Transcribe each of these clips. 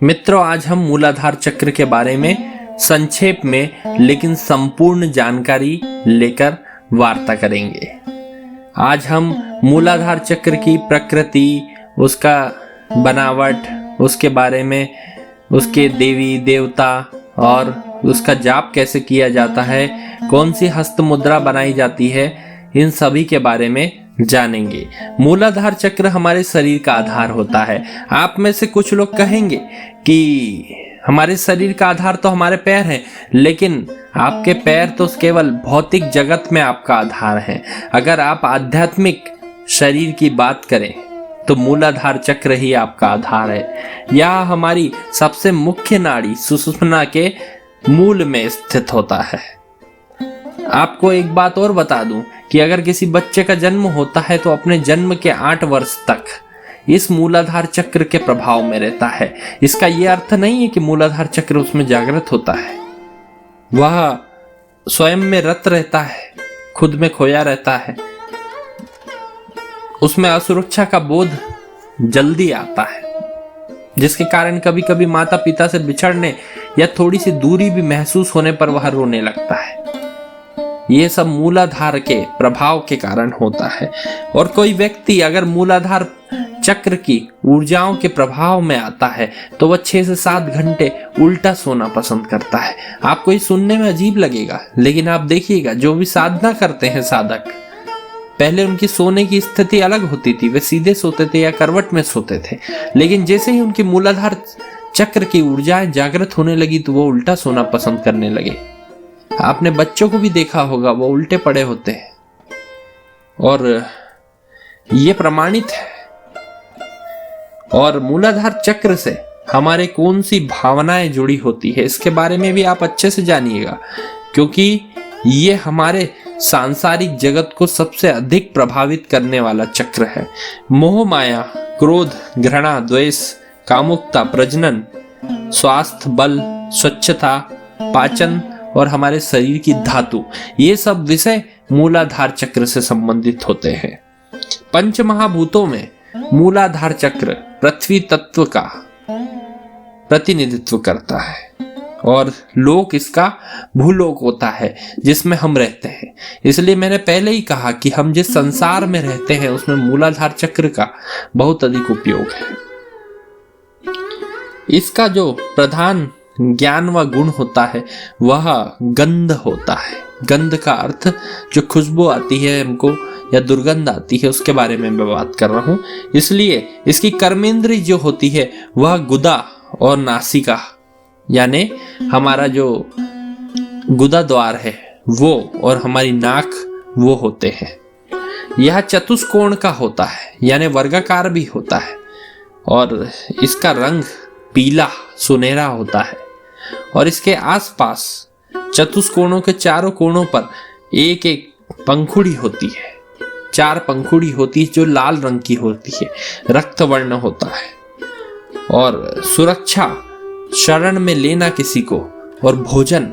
मित्रों, आज हम मूलाधार चक्र के बारे में संक्षेप में लेकिन संपूर्ण जानकारी लेकर वार्ता करेंगे। आज हम मूलाधार चक्र की प्रकृति, उसका बनावट, उसके बारे में, उसके देवी देवता और उसका जाप कैसे किया जाता है, कौन सी हस्त मुद्रा बनाई जाती है, इन सभी के बारे में जानेंगे। मूलाधार चक्र हमारे शरीर का आधार होता है। आप में से कुछ लोग कहेंगे कि हमारे शरीर का आधार तो हमारे पैर हैं, लेकिन आपके पैर तो केवल भौतिक जगत में आपका आधार है। अगर आप आध्यात्मिक शरीर की बात करें तो मूलाधार चक्र ही आपका आधार है। यह हमारी सबसे मुख्य नाड़ी सुषुम्ना के मूल में स्थित होता है। आपको एक बात और बता दूं कि अगर किसी बच्चे का जन्म होता है तो अपने जन्म के 8 वर्ष तक इस मूलाधार चक्र के प्रभाव में रहता है। इसका यह अर्थ नहीं है कि मूलाधार चक्र उसमें जागृत होता है। वह स्वयं में रत रहता है, खुद में खोया रहता है। उसमें असुरक्षा का बोध जल्दी आता है, जिसके कारण कभी कभी माता पिता से बिछड़ने या थोड़ी सी दूरी भी महसूस होने पर वह रोने लगता है। ये सब मूलाधार के प्रभाव के कारण होता है। और कोई व्यक्ति अगर मूलाधार चक्र की ऊर्जाओं के प्रभाव में आता है तो वह 6 से 7 घंटे उल्टा सोना पसंद करता है। आपको ये सुनने में अजीब लगेगा, लेकिन आप देखिएगा, जो भी साधना करते हैं साधक, पहले उनकी सोने की स्थिति अलग होती थी। वे सीधे सोते थे या करवट में सोते थे, लेकिन जैसे ही उनकी मूलाधार चक्र की ऊर्जाएं जागृत होने लगी तो वो उल्टा सोना पसंद करने लगे। आपने बच्चों को भी देखा होगा, वो उल्टे पड़े होते हैं और ये प्रमाणित है। और मूलाधार चक्र से हमारे कौन सी भावनाएं जुड़ी होती है, इसके बारे में भी आप अच्छे से जानिएगा, क्योंकि ये हमारे सांसारिक जगत को सबसे अधिक प्रभावित करने वाला चक्र है। मोह माया, क्रोध, घृणा, द्वेष, कामुकता, प्रजनन, स्वास्थ्य, बल, स्वच्छता, पाचन और हमारे शरीर की धातु, ये सब विषय मूलाधार चक्र से संबंधित होते हैं। पंच महाभूतों में मूलाधार चक्र पृथ्वी तत्व का प्रतिनिधित्व करता है और लोक इसका भूलोक होता है जिसमें हम रहते हैं। इसलिए मैंने पहले ही कहा कि हम जिस संसार में रहते हैं उसमें मूलाधार चक्र का बहुत अधिक उपयोग है। इसका जो प्रधान ज्ञान व गुण होता है वह गंध होता है। गंध का अर्थ जो खुशबू आती है हमको या दुर्गंध आती है, उसके बारे में मैं बात कर रहा हूं। इसलिए इसकी कर्मेंद्री जो होती है वह गुदा और नासिका, यानी हमारा जो गुदा द्वार है वो और हमारी नाक वो होते हैं। यह चतुष्कोण का होता है, यानी वर्गाकार भी होता है और इसका रंग पीला सुनहरा होता है। और इसके आसपास चतुष्कोणों के चारों कोणों पर एक एक पंखुड़ी होती है। 4 पंखुड़ी होती है जो लाल रंग की होती है, रक्त वर्ण होता है। और सुरक्षा, शरण में लेना किसी को, और भोजन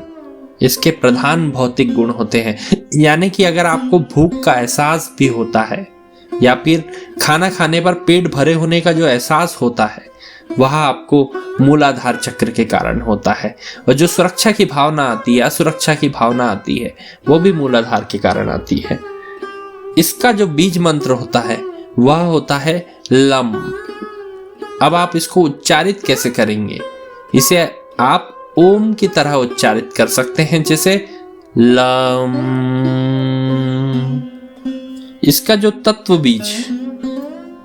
इसके प्रधान भौतिक गुण होते हैं। यानी कि अगर आपको भूख का एहसास भी होता है या फिर खाना खाने पर पेट भरे होने का जो एहसास होता है वह आपको मूलाधार चक्र के कारण होता है। और जो सुरक्षा की भावना आती है, असुरक्षा की भावना आती है, वो भी मूलाधार के कारण आती है। इसका जो बीज मंत्र होता है वह होता है लम। अब आप इसको उच्चारित कैसे करेंगे? इसे आप ओम की तरह उच्चारित कर सकते हैं, जैसे लम। इसका जो तत्व बीज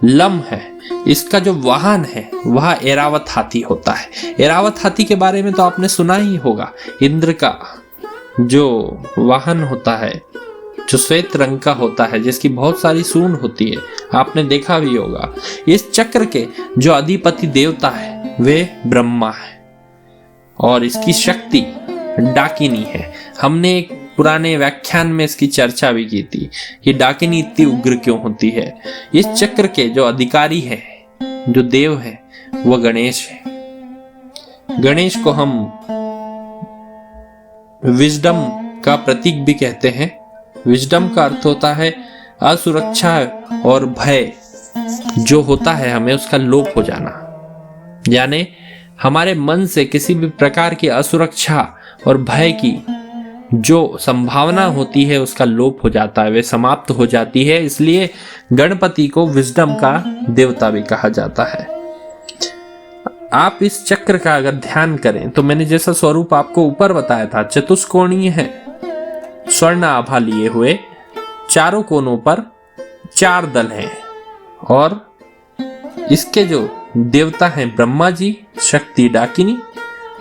लम है, इसका जो वाहन है वह ऐरावत हाथी होता है। ऐरावत हाथी के बारे में तो आपने सुना ही होगा। इंद्र का जो वाहन होता है जो श्वेत रंग का होता है, जिसकी बहुत सारी सूंड होती है, आपने देखा भी होगा। इस चक्र के जो अधिपति देवता है वे ब्रह्मा है और इसकी शक्ति डाकिनी है। हमने एक पुराने व्याख्यान में इसकी चर्चा भी की थी कि डाकिनी इतनी उग्र क्यों होती है। इस चक्र के जो अधिकारी है, जो देव है, वह गणेश है। गणेश को हम विजडम का प्रतीक भी कहते हैं। विजडम का अर्थ होता है असुरक्षा और भय जो होता है हमें, उसका लोप हो जाना। यानी हमारे मन से किसी भी प्रकार की असुरक्षा और भय की जो संभावना होती है उसका लोप हो जाता है, वे समाप्त हो जाती है। इसलिए गणपति को विजडम का देवता भी कहा जाता है। आप इस चक्र का अगर ध्यान करें तो मैंने जैसा स्वरूप आपको ऊपर बताया था, चतुष्कोणीय है, स्वर्ण आभा लिए हुए, चारों कोनों पर 4 दल हैं और इसके जो देवता हैं ब्रह्मा जी, शक्ति डाकिनी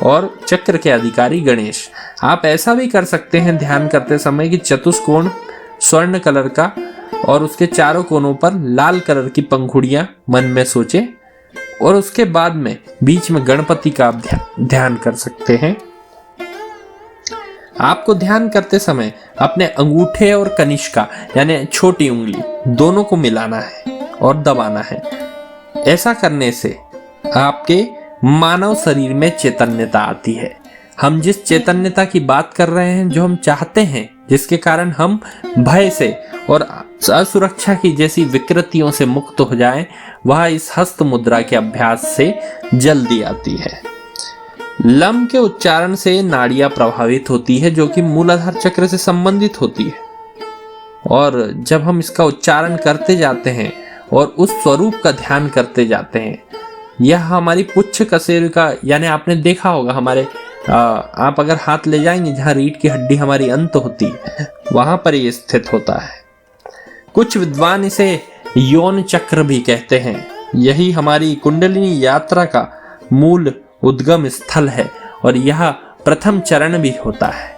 और चक्र के अधिकारी गणेश। आप ऐसा भी कर सकते हैं ध्यान करते समय कि चतुष्कोण स्वर्ण कलर का और उसके चारों कोनों पर लाल कलर की पंखुड़ियां मन में सोचे और उसके बाद में बीच में गणपति का आप ध्यान कर सकते हैं। आपको ध्यान करते समय अपने अंगूठे और कनिष्का यानी छोटी उंगली दोनों को मिलाना है और दबाना है। ऐसा करने से आपके मानव शरीर में चैतन्यता आती है। हम जिस चैतन्यता की बात कर रहे हैं, जो हम चाहते हैं, जिसके कारण हम भय से और असुरक्षा की जैसी विकृतियों से मुक्त हो जाएं, वह इस हस्त मुद्रा के अभ्यास से जल्दी आती है। लम के उच्चारण से नाड़ियां प्रभावित होती है जो कि मूलाधार चक्र से संबंधित होती है और जब हम इसका उच्चारण करते जाते हैं और उस स्वरूप का ध्यान करते जाते हैं, यह हमारी पुच्छ कसेल का, यानी आपने देखा होगा हमारे आप अगर हाथ ले जाएंगे जहाँ रीढ़ की हड्डी हमारी अंत होती है वहां पर ये स्थित होता है। कुछ विद्वान इसे यौन चक्र भी कहते हैं। यही हमारी कुंडलिनी यात्रा का मूल उद्गम स्थल है और यह प्रथम चरण भी होता है।